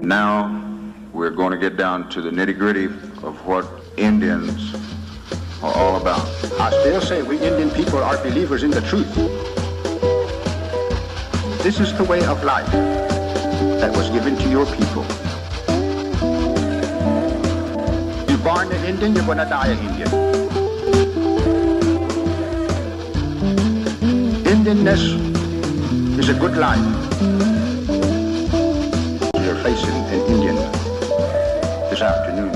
Now we're going to get down to the nitty-gritty of what Indians are all about. I still say we Indian people are believers in the truth. This is the way of life that was given to your people. You're born an Indian, you're going to die an Indian. Indianness is a good life. You're facing an Indian this afternoon.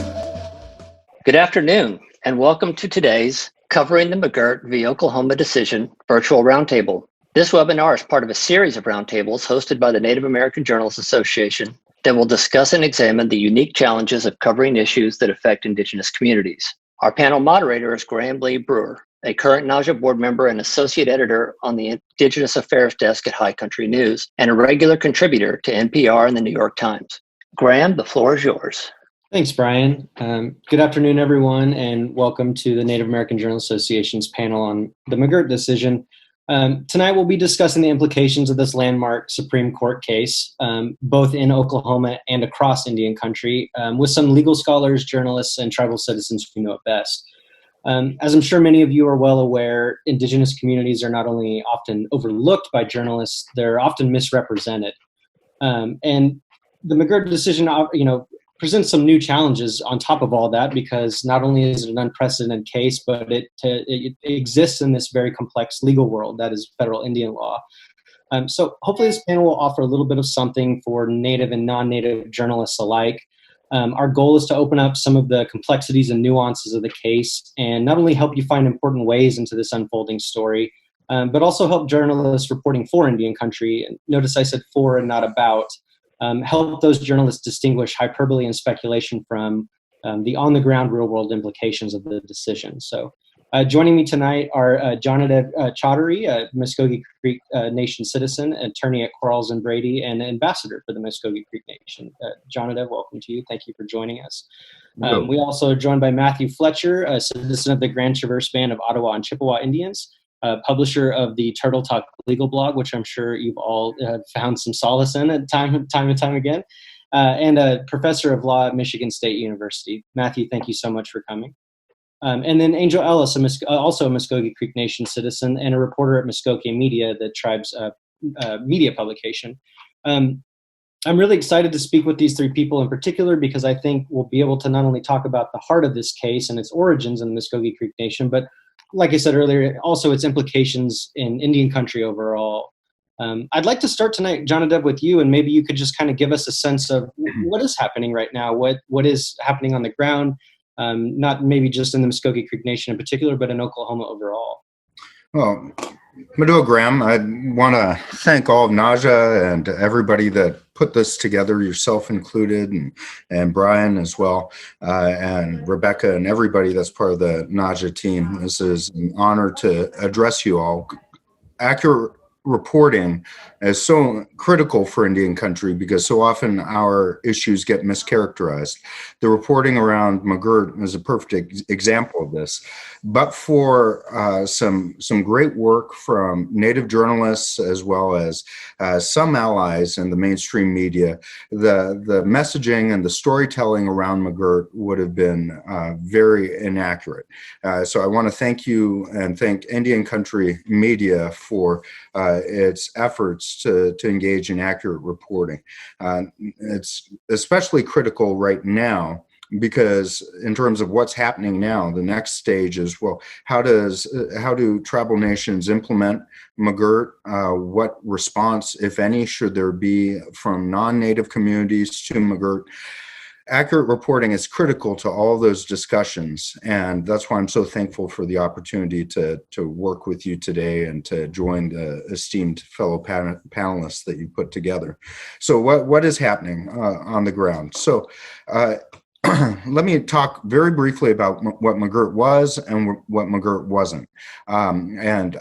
Good afternoon, and welcome to today's Covering the McGirt v. Oklahoma Decision Virtual Roundtable. This webinar is part of a series of roundtables hosted by the Native American Journalists Association that will discuss and examine the unique challenges of covering issues that affect Indigenous communities. Our panel moderator is Graham Lee Brewer, a current NAJA board member and associate editor on the Indigenous Affairs Desk at High Country News, and a regular contributor to NPR and the New York Times. Graham, the floor is yours. Thanks, Brian. Good afternoon, everyone, and welcome to the Native American Journalists Association's panel on the McGirt decision. Tonight, we'll be discussing the implications of this landmark Supreme Court case, both in Oklahoma and across Indian country, with some legal scholars, journalists, and tribal citizens who know it best. As I'm sure many of you are well aware, Indigenous communities are not only often overlooked by journalists, they're often misrepresented. And the McGirt decision, presents some new challenges on top of all that, because not only is it an unprecedented case, but it exists in this very complex legal world that is federal Indian law. So hopefully this panel will offer a little bit of something for Native and non-Native journalists alike. Our goal is to open up some of the complexities and nuances of the case, and not only help you find important ways into this unfolding story, but also help journalists reporting for Indian country, and notice I said for and not about, help those journalists distinguish hyperbole and speculation from the on-the-ground real-world implications of the decision. So joining me tonight are Jonadev Chaudhary, a Mvskoke Creek Nation citizen, attorney at Quarles and Brady, and ambassador for the Mvskoke Creek Nation. Jonadev, welcome to you. Thank you for joining us. We also are joined by Matthew Fletcher, a citizen of the Grand Traverse Band of Ottawa and Chippewa Indians, publisher of the Turtle Talk legal blog, which I'm sure you've all found some solace in time and time again, and a professor of law at Michigan State University. Matthew, thank you so much for coming. And then Angel Ellis, also a Mvskoke Creek Nation citizen and a reporter at Mvskoke Media, the tribe's media publication. I'm really excited to speak with these three people in particular, because I think we'll be able to not only talk about the heart of this case and its origins in the Mvskoke Creek Nation, but like I said earlier, also its implications in Indian country overall. I'd like to start tonight, Jonadev, with you, and maybe you could just kind of give us a sense of what is happening right now, what is happening on the ground, not maybe just in the Mvskoke Creek Nation in particular, but in Oklahoma overall. Well, Madoa Graham, I want to thank all of NAJA and everybody that put this together, yourself included, and Brian as well, and Rebecca and everybody that's part of the NAJA team. This is an honor to address you all. Accurate reporting is so critical for Indian country, because so often our issues get mischaracterized. The reporting around McGirt is a perfect example of this. But for some great work from Native journalists, as well as some allies in the mainstream media, the messaging and the storytelling around McGirt would have been very inaccurate. So I want to thank you and thank Indian country media for its efforts to engage in accurate reporting. It's especially critical right now, because in terms of what's happening now, the next stage is, well, how do tribal nations implement McGirt? What response, if any, should there be from non-Native communities to McGirt? Accurate reporting is critical to all those discussions, and that's why I'm so thankful for the opportunity to work with you today and to join the esteemed fellow panelists that you put together. So what is happening on the ground? So let me talk very briefly about what McGirt was and what McGirt wasn't. And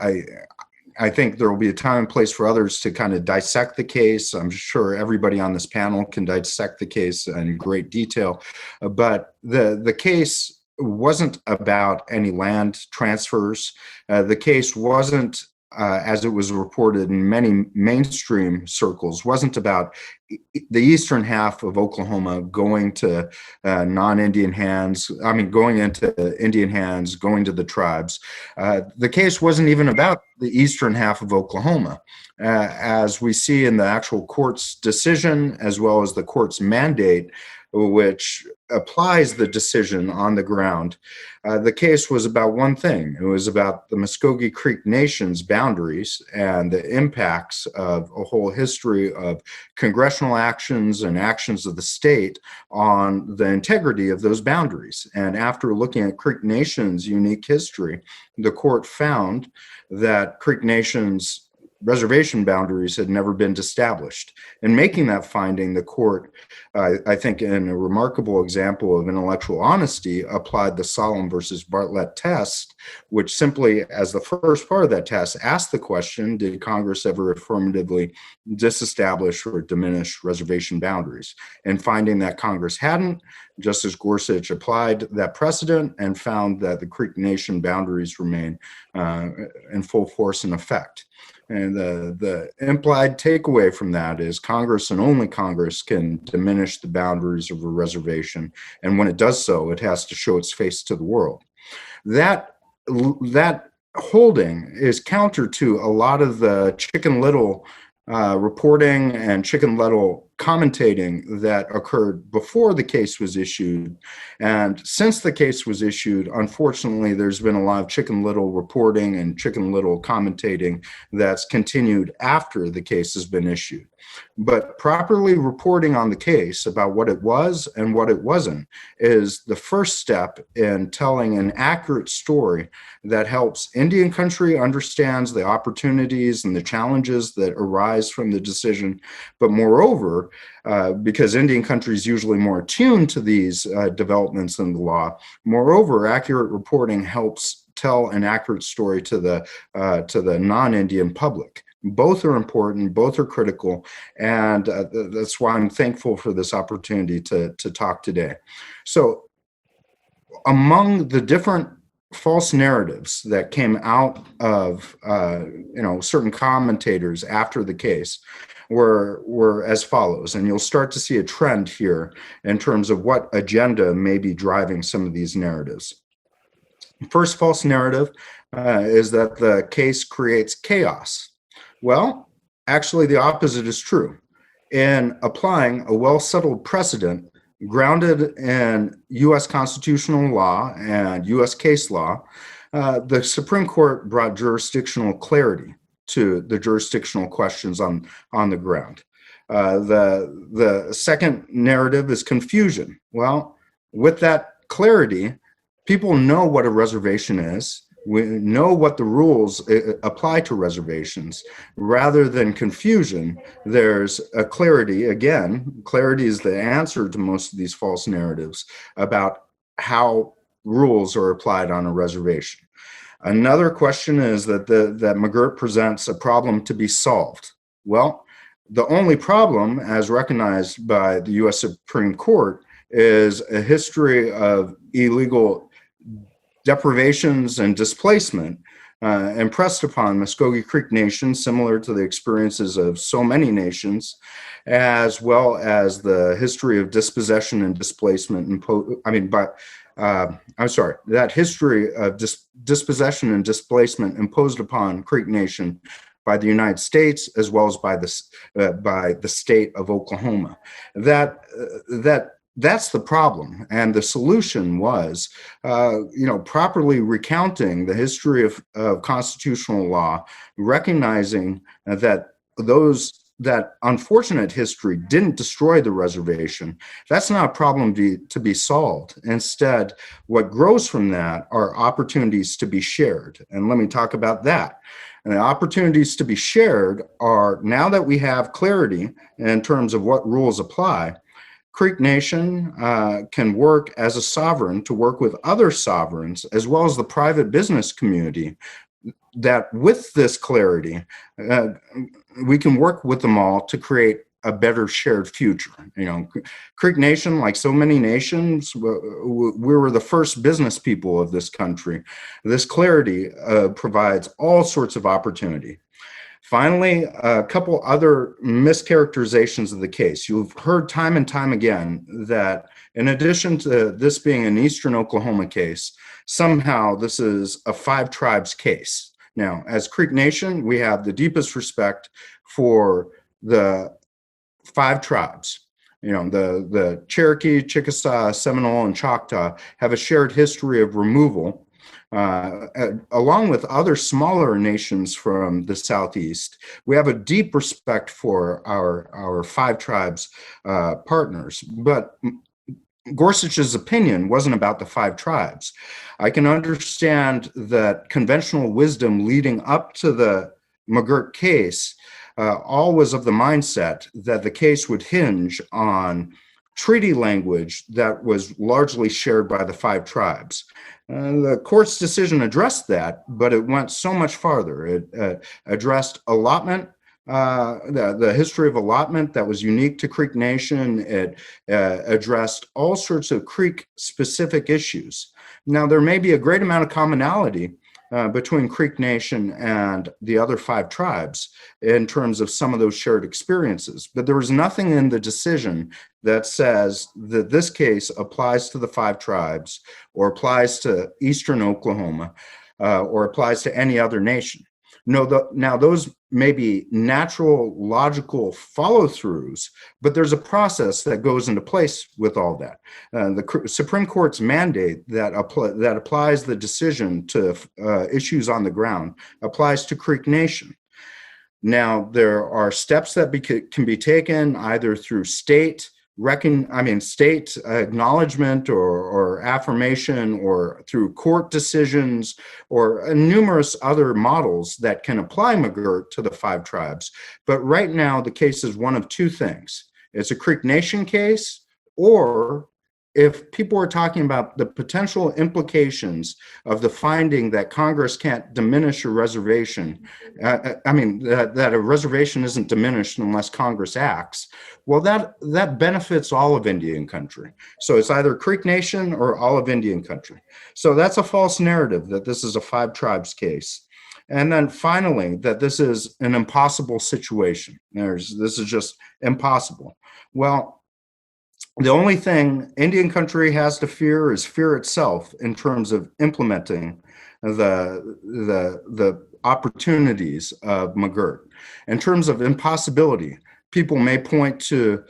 I think there will be a time and place for others to kind of dissect the case. I'm sure everybody on this panel can dissect the case in great detail, but the case wasn't about any land transfers. The case wasn't, as it was reported in many mainstream circles, wasn't about the eastern half of Oklahoma going to non-Indian hands, going into Indian hands, going to the tribes. The case wasn't even about the eastern half of Oklahoma. As we see in the actual court's decision, as well as the court's mandate, which applies the decision on the ground, the case was about one thing. It was about the Mvskoke Creek Nation's boundaries and the impacts of a whole history of congressional actions and actions of the state on the integrity of those boundaries. And after looking at Creek Nation's unique history, the court found that Creek Nation's reservation boundaries had never been established. In making that finding, the court, I think in a remarkable example of intellectual honesty, applied the Solemn versus Bartlett test, which simply, as the first part of that test, asked the question, did Congress ever affirmatively disestablish or diminish reservation boundaries? And finding that Congress hadn't, Justice Gorsuch applied that precedent and found that the Creek Nation boundaries remain in full force and effect. And the implied takeaway from that is Congress and only Congress can diminish the boundaries of a reservation. And when it does so, it has to show its face to the world. That holding is counter to a lot of the Chicken Little reporting and Chicken Little commentating that occurred before the case was issued. And since the case was issued, unfortunately, there's been a lot of Chicken Little reporting and Chicken Little commentating that's continued after the case has been issued. But properly reporting on the case about what it was and what it wasn't is the first step in telling an accurate story that helps Indian country understands the opportunities and the challenges that arise from the decision. But moreover, because Indian country is usually more attuned to these developments in the law, moreover, accurate reporting helps tell an accurate story to the non-Indian public. Both are important, both are critical, and that's why I'm thankful for this opportunity to talk today. So among the different false narratives that came out of certain commentators after the case were as follows, and you'll start to see a trend here in terms of what agenda may be driving some of these narratives. First false narrative is that the case creates chaos. Well, actually, the opposite is true. In applying a well-settled precedent grounded in U.S. constitutional law and U.S. case law, the Supreme Court brought jurisdictional clarity to the jurisdictional questions on the ground. The second narrative is confusion. Well, with that clarity, people know what a reservation is. We know what the rules apply to reservations. Rather than confusion, there's a clarity. Again, clarity is the answer to most of these false narratives about how rules are applied on a reservation. Another question is that that McGirt presents a problem to be solved. Well, the only problem, as recognized by the U.S. Supreme Court, is a history of illegal deprivations and displacement impressed upon Mvskoke Creek Nation, similar to the experiences of so many nations, as well as the history of dispossession and displacement. That history of dispossession and displacement imposed upon Creek Nation by the United States, as well as by the state of Oklahoma. That's the problem, and the solution was, properly recounting the history of constitutional law, recognizing that that unfortunate history didn't destroy the reservation. That's not a problem to be solved. Instead, what grows from that are opportunities to be shared, and let me talk about that. And the opportunities to be shared are, now that we have clarity in terms of what rules apply, Creek Nation can work as a sovereign to work with other sovereigns, as well as the private business community, that with this clarity, we can work with them all to create a better shared future. Creek Nation, like so many nations, we were the first business people of this country. This clarity provides all sorts of opportunity. Finally, a couple other mischaracterizations of the case. You've heard time and time again that in addition to this being an Eastern Oklahoma case, somehow this is a 5 tribes case. Now, as Creek Nation, we have the deepest respect for the 5 tribes. You know, the Cherokee, Chickasaw, Seminole, and Choctaw have a shared history of removal, along with other smaller nations from the Southeast. We have a deep respect for our 5 tribes partners, but Gorsuch's opinion wasn't about the 5 tribes. I can understand that conventional wisdom leading up to the McGirt case all was of the mindset that the case would hinge on treaty language that was largely shared by the 5 tribes. The court's decision addressed that, but it went so much farther. It addressed allotment, the history of allotment that was unique to Creek Nation. It addressed all sorts of Creek-specific issues. Now, there may be a great amount of commonality between Creek Nation and the other 5 tribes in terms of some of those shared experiences. But there was nothing in the decision that says that this case applies to the 5 tribes or applies to Eastern Oklahoma or applies to any other nation. No, now those may be natural, logical follow-throughs, but there's a process that goes into place with all that. The Supreme Court's mandate that applies the decision to issues on the ground applies to Creek Nation. Now, there are steps that can be taken either through state acknowledgement or affirmation, or through court decisions, or numerous other models that can apply McGirt to the 5 tribes. But right now, the case is one of 2 things. It's a Creek Nation case, or if people are talking about the potential implications of the finding that Congress can't diminish a reservation, that a reservation isn't diminished unless Congress acts, well, that benefits all of Indian country. So it's either Creek Nation or all of Indian country. So that's a false narrative that this is a 5 tribes case. And then finally, that this is an impossible situation. This is just impossible. Well, the only thing Indian country has to fear is fear itself in terms of implementing the opportunities of McGirt. In terms of impossibility, people may point to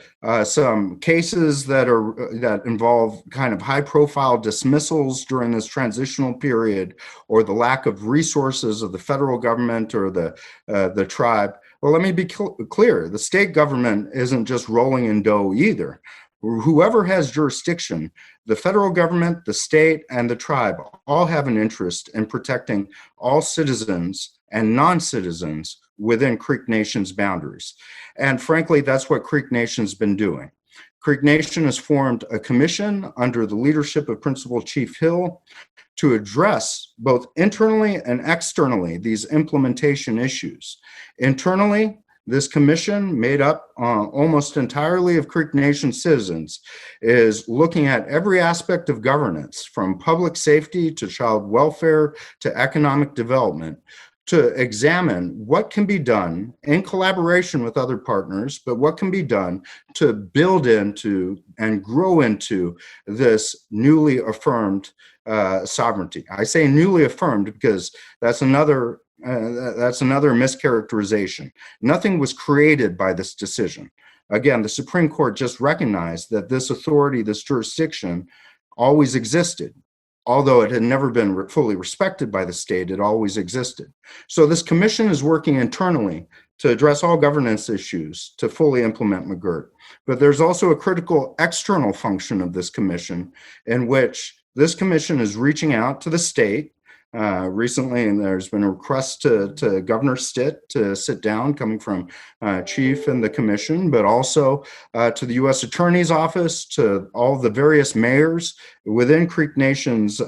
some cases that involve kind of high-profile dismissals during this transitional period, or the lack of resources of the federal government or the tribe. Well, let me be clear: the state government isn't just rolling in dough either. Whoever has jurisdiction, the federal government, the state, and the tribe all have an interest in protecting all citizens and non-citizens within Creek Nation's boundaries. And frankly, that's what Creek Nation's been doing. Creek Nation has formed a commission under the leadership of Principal Chief Hill to address both internally and externally these implementation issues. Internally, this commission, made up almost entirely of Creek Nation citizens, is looking at every aspect of governance, from public safety to child welfare to economic development, to examine what can be done in collaboration with other partners, but what can be done to build into and grow into this newly affirmed sovereignty. I say newly affirmed because that's another mischaracterization. Nothing was created by this decision. Again, the Supreme Court just recognized that this authority, this jurisdiction, always existed. Although it had never been fully respected by the state, it always existed. So this commission is working internally to address all governance issues to fully implement McGirt. But there's also a critical external function of this commission, in which this commission is reaching out to the state. Recently, and there's been a request to Governor Stitt to sit down, coming from Chief and the commission, but also to the U.S. Attorney's Office, to all the various mayors within Creek Nation's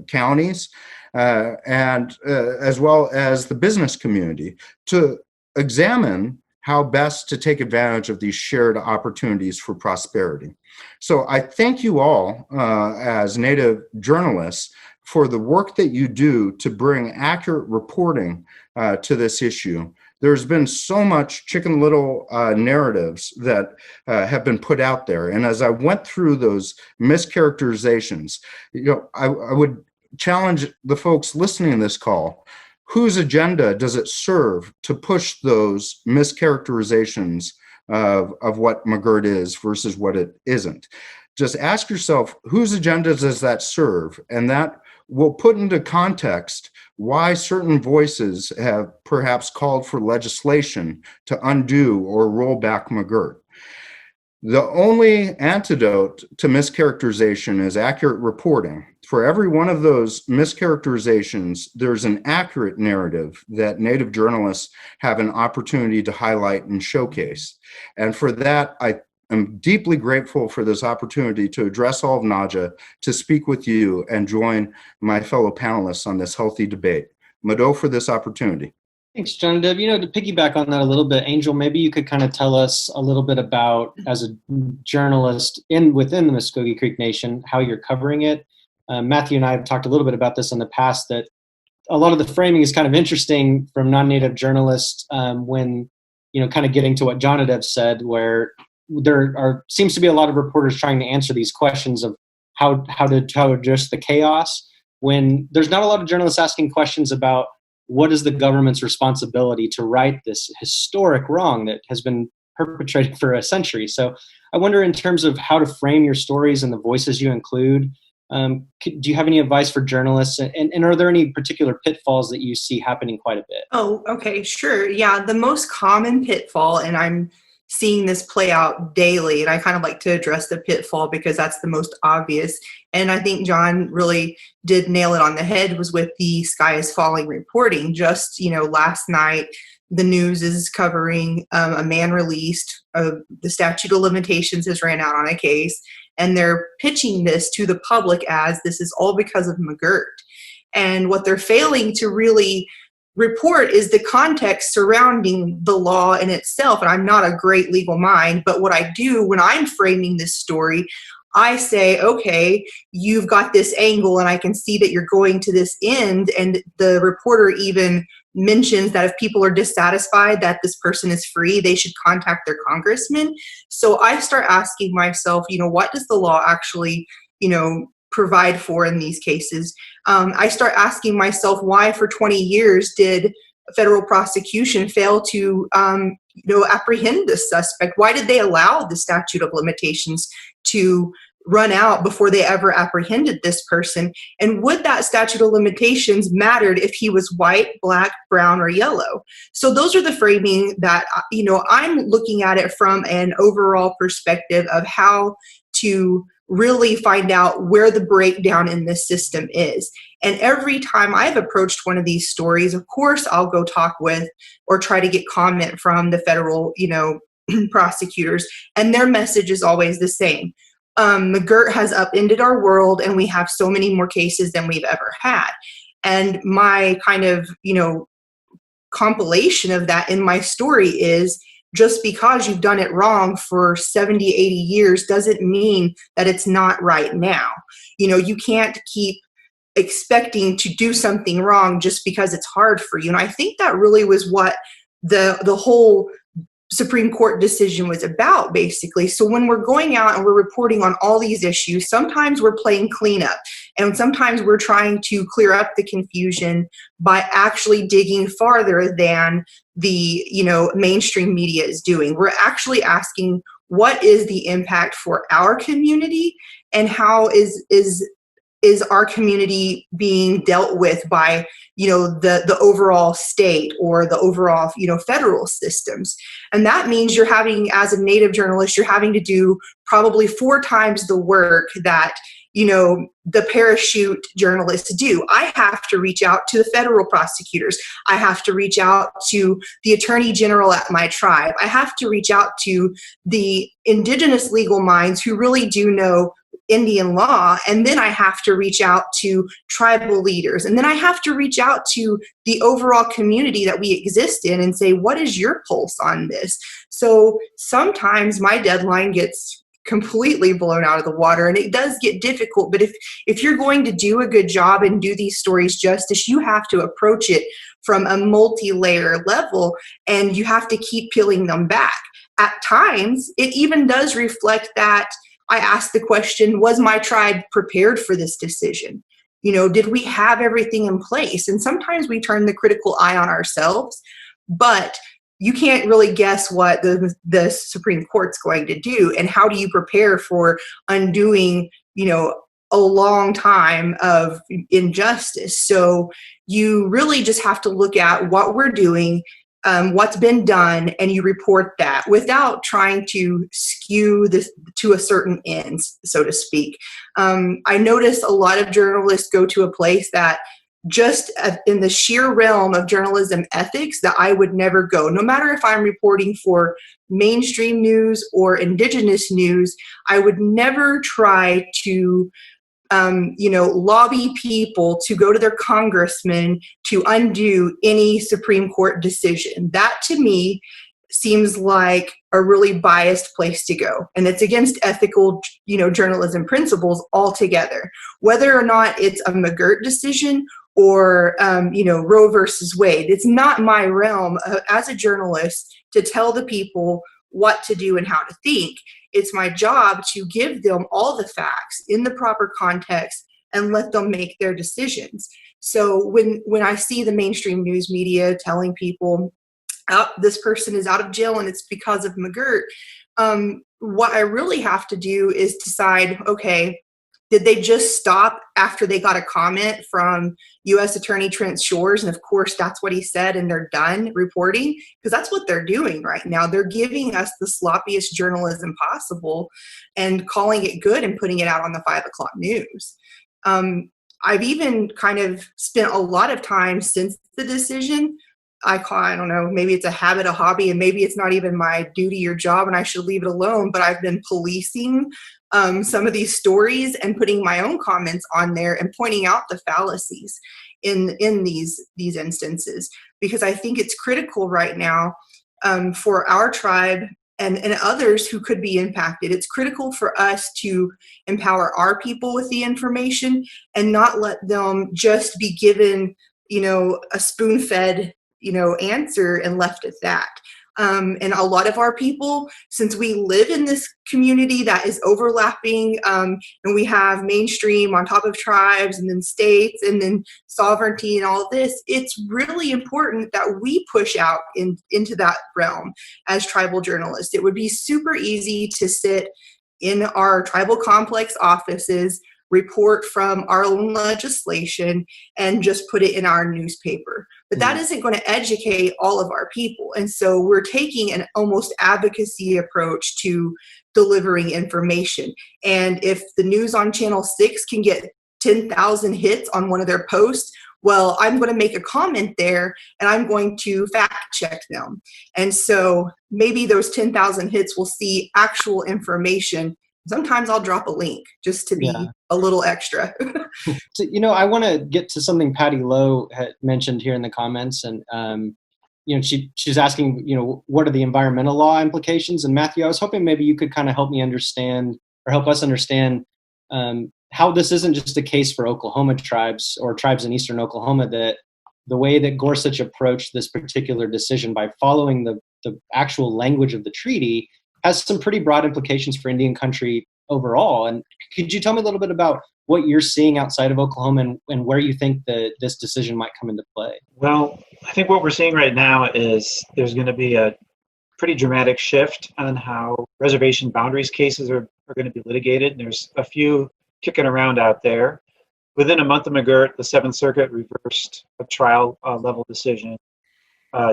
counties, and as well as the business community, to examine how best to take advantage of these shared opportunities for prosperity. So I thank you all as Native journalists for the work that you do to bring accurate reporting to this issue. There's been so much Chicken Little narratives that have been put out there. And as I went through those mischaracterizations, I would challenge the folks listening to this call. Whose agenda does it serve to push those mischaracterizations of what McGirt is versus what it isn't? Just ask yourself, whose agenda does that serve? And that will put into context why certain voices have perhaps called for legislation to undo or roll back McGirt. The only antidote to mischaracterization is accurate reporting. For every one of those mischaracterizations, there's an accurate narrative that Native journalists have an opportunity to highlight and showcase. And for that, I'm deeply grateful for this opportunity to address all of NAJA, to speak with you and join my fellow panelists on this healthy debate. Mado for this opportunity. Thanks, John Deb. To piggyback on that a little bit, Angel, maybe you could kind of tell us a little bit about, as a journalist within the Mvskoke Creek Nation, how you're covering it. Matthew and I have talked a little bit about this in the past, that a lot of the framing is kind of interesting from non-native journalists when, kind of getting to what John Deb said, where seems to be a lot of reporters trying to answer these questions of how to address the chaos, when there's not a lot of journalists asking questions about what is the government's responsibility to right this historic wrong that has been perpetrated for a century. So I wonder, in terms of how to frame your stories and the voices you include, do you have any advice for journalists? And are there any particular pitfalls that you see happening quite a bit? Oh, okay, sure. Yeah, the most common pitfall, and I'm seeing this play out daily, and I kind of like to address the pitfall because that's the most obvious. And I think John really did nail it on the head, was with the sky is falling reporting. Just, last night, the news is covering a man released, the statute of limitations has ran out on a case, and they're pitching this to the public as this is all because of McGirt. And what they're failing to really report is the context surrounding the law in itself. And I'm not a great legal mind, but what I do when I'm framing this story, I say, okay, you've got this angle and I can see that you're going to this end. And the reporter even mentions that if people are dissatisfied that this person is free, they should contact their congressman. So I start asking myself, what does the law actually, provide for in these cases? I start asking myself, why for 20 years did federal prosecution fail to apprehend this suspect? Why did they allow the statute of limitations to run out before they ever apprehended this person? And would that statute of limitations mattered if he was white, black, brown, or yellow? So those are the framing that, I'm looking at it from an overall perspective of how to really find out where the breakdown in this system is. And every time I've approached one of these stories, of course, I'll go talk with or try to get comment from the federal, prosecutors, and their message is always the same. McGirt has upended our world, and we have so many more cases than we've ever had. And my kind of, compilation of that in my story is, just because you've done it wrong for 70, 80 years doesn't mean that it's not right now. You can't keep expecting to do something wrong just because it's hard for you. And I think that really was what the whole Supreme Court decision was about, basically. So when we're going out and we're reporting on all these issues, sometimes we're playing cleanup, and sometimes we're trying to clear up the confusion by actually digging farther than the mainstream media is doing. We're actually asking, what is the impact for our community, and how is our community being dealt with by the overall state or the overall federal systems? And that means you're having, as a Native journalist, you're having to do probably 4 times the work that the parachute journalists do. I have to reach out to the federal prosecutors. I have to reach out to the attorney general at my tribe. I have to reach out to the indigenous legal minds who really do know Indian law. And then I have to reach out to tribal leaders. And then I have to reach out to the overall community that we exist in and say, what is your pulse on this? So sometimes my deadline gets completely blown out of the water, and it does get difficult. But if you're going to do a good job and do these stories justice, you have to approach it from a multi-layer level, and you have to keep peeling them back. At times, it even does reflect that I asked the question, was my tribe prepared for this decision? Did we have everything in place? And sometimes we turn the critical eye on ourselves, but you can't really guess what the Supreme Court's going to do. And how do you prepare for undoing, a long time of injustice? So you really just have to look at what we're doing, what's been done, and you report that without trying to skew this to a certain end, so to speak. I notice a lot of journalists go to a place that just in the sheer realm of journalism ethics that I would never go. No matter if I'm reporting for mainstream news or indigenous news, I would never try to lobby people to go to their congressman to undo any Supreme Court decision. That to me seems like a really biased place to go. And it's against ethical, journalism principles altogether. Whether or not it's a McGirt decision or, Roe versus Wade, it's not my realm as a journalist to tell the people what to do and how to think. It's my job to give them all the facts in the proper context and let them make their decisions. So when I see the mainstream news media telling people, this person is out of jail and it's because of McGirt, what I really have to do is decide, okay, did they just stop after they got a comment from U.S. Attorney Trent Shores? And of course, that's what he said, and they're done reporting? Because that's what they're doing right now. They're giving us the sloppiest journalism possible and calling it good and putting it out on the 5 o'clock news. I've even kind of spent a lot of time since the decision. I don't know, maybe it's a habit, a hobby, and maybe it's not even my duty or job and I should leave it alone, but I've been policing some of these stories and putting my own comments on there and pointing out the fallacies in these instances, because I think it's critical right now for our tribe and others who could be impacted. It's critical for us to empower our people with the information and not let them just be given, a spoon-fed answer and left at that. And a lot of our people, since we live in this community that is overlapping, and we have mainstream on top of tribes and then states and then sovereignty and all of this, it's really important that we push out into that realm as tribal journalists. It would be super easy to sit in our tribal complex offices, report from our own legislation, and just put it in our newspaper. But that isn't going to educate all of our people. And so we're taking an almost advocacy approach to delivering information. And if the news on Channel 6 can get 10,000 hits on one of their posts, well, I'm going to make a comment there and I'm going to fact check them. And so maybe those 10,000 hits will see actual information. Sometimes I'll drop a link just to be a little extra. So, I want to get to something Patty Lowe had mentioned here in the comments. And, she's asking, what are the environmental law implications? And Matthew, I was hoping maybe you could kind of help me understand or help us understand how this isn't just a case for Oklahoma tribes or tribes in eastern Oklahoma, that the way that Gorsuch approached this particular decision by following the actual language of the treaty has some pretty broad implications for Indian country overall. And could you tell me a little bit about what you're seeing outside of Oklahoma and where you think that this decision might come into play? Well, I think what we're seeing right now is there's going to be a pretty dramatic shift on how reservation boundaries cases are going to be litigated. And there's a few kicking around out there. Within a month of McGirt, the Seventh Circuit reversed a trial level decision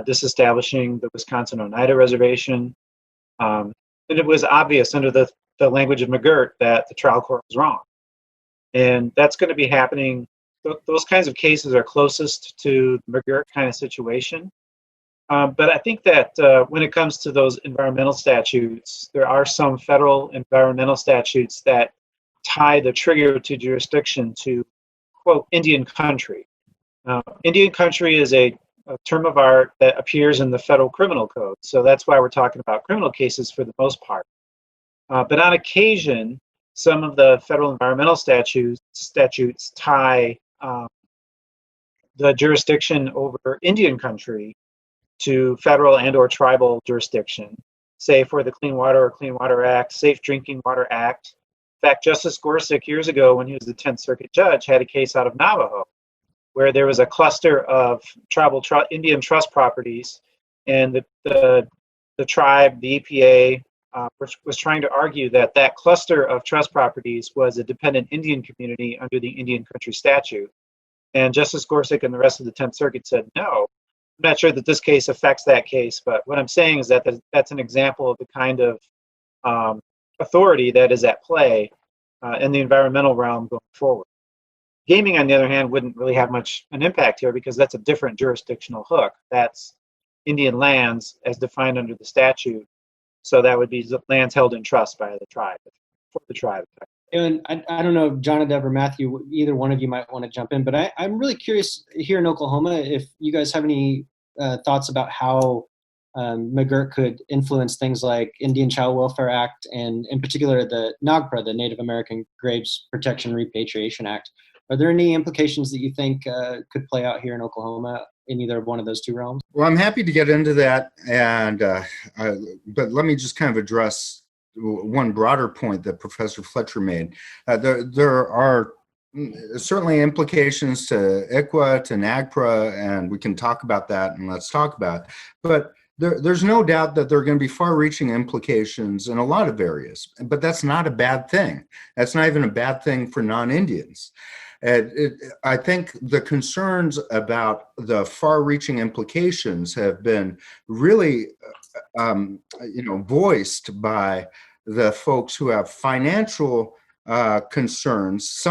disestablishing the Wisconsin Oneida Reservation. And it was obvious under the language of McGirt that the trial court was wrong. And that's going to be happening. Those kinds of cases are closest to the McGirt kind of situation. But I think that when it comes to those environmental statutes, there are some federal environmental statutes that tie the trigger to jurisdiction to, quote, Indian country. Indian country is a term of art that appears in the federal criminal code. So that's why we're talking about criminal cases for the most part. But on occasion, some of the federal environmental statutes tie the jurisdiction over Indian country to federal and or tribal jurisdiction, say for the Clean Water or Clean Water Act, Safe Drinking Water Act. In fact, Justice Gorsuch years ago, when he was the 10th Circuit judge, had a case out of Navajo where there was a cluster of tribal Indian trust properties, and the tribe, the EPA, was trying to argue that that cluster of trust properties was a dependent Indian community under the Indian country statute. And Justice Gorsuch and the rest of the 10th Circuit said, no, I'm not sure that this case affects that case, but what I'm saying is that that's an example of the kind of authority that is at play in the environmental realm going forward. Gaming, on the other hand, wouldn't really have much an impact here because that's a different jurisdictional hook. That's Indian lands as defined under the statute. So that would be lands held in trust by the tribe, for the tribe. And I don't know, Jonadab or Matthew, either one of you might want to jump in, but I'm really curious here in Oklahoma if you guys have any thoughts about how McGirt could influence things like Indian Child Welfare Act and in particular the NAGPRA, the Native American Graves Protection Repatriation Act. Are there any implications that you think could play out here in Oklahoma in either one of those two realms? Well, I'm happy to get into that, and but let me just kind of address one broader point that Professor Fletcher made. There are certainly implications to ICWA, to NAGPRA, and we can talk about that, and let's talk about it. But there's no doubt that there are going to be far-reaching implications in a lot of areas, but that's not a bad thing. That's not even a bad thing for non-Indians. I think the concerns about the far-reaching implications have been really, voiced by the folks who have financial concerns.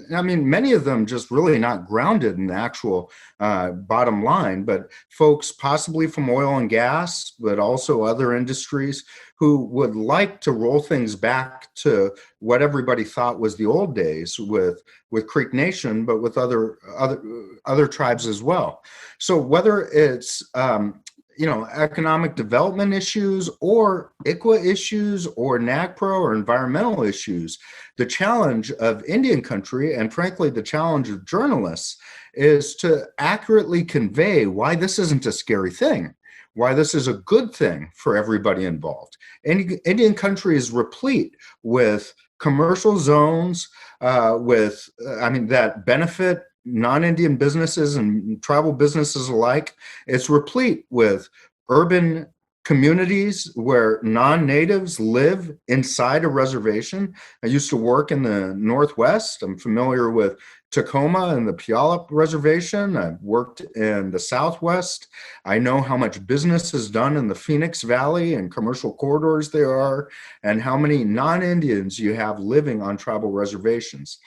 Many of them just really not grounded in the actual bottom line, but folks possibly from oil and gas, but also other industries who would like to roll things back to what everybody thought was the old days with Creek Nation, but with other tribes as well. So whether it's economic development issues or ICWA issues or NAGPRA or environmental issues, the challenge of Indian country, and frankly, the challenge of journalists, is to accurately convey why this isn't a scary thing, why this is a good thing for everybody involved. Indian country is replete with commercial zones that benefit non-Indian businesses and tribal businesses alike. It's replete with urban communities where non-natives live inside a reservation. I used to work in the Northwest. I'm familiar with Tacoma and the Puyallup Reservation. I've worked in the Southwest. I know how much business is done in the Phoenix Valley and commercial corridors there are, and how many non-Indians you have living on tribal reservations.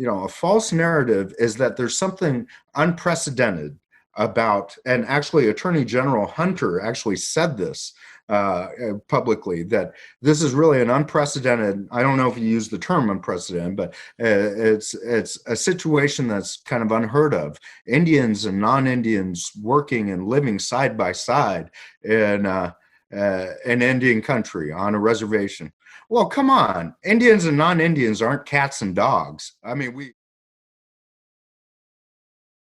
A false narrative is that there's something unprecedented about, and actually Attorney General Hunter actually said this publicly, that this is really an unprecedented, I don't know if he used the term unprecedented, but it's a situation that's kind of unheard of. Indians and non-Indians working and living side by side in Indian country on a reservation. Well, come on. Indians and non-Indians aren't cats and dogs. I mean,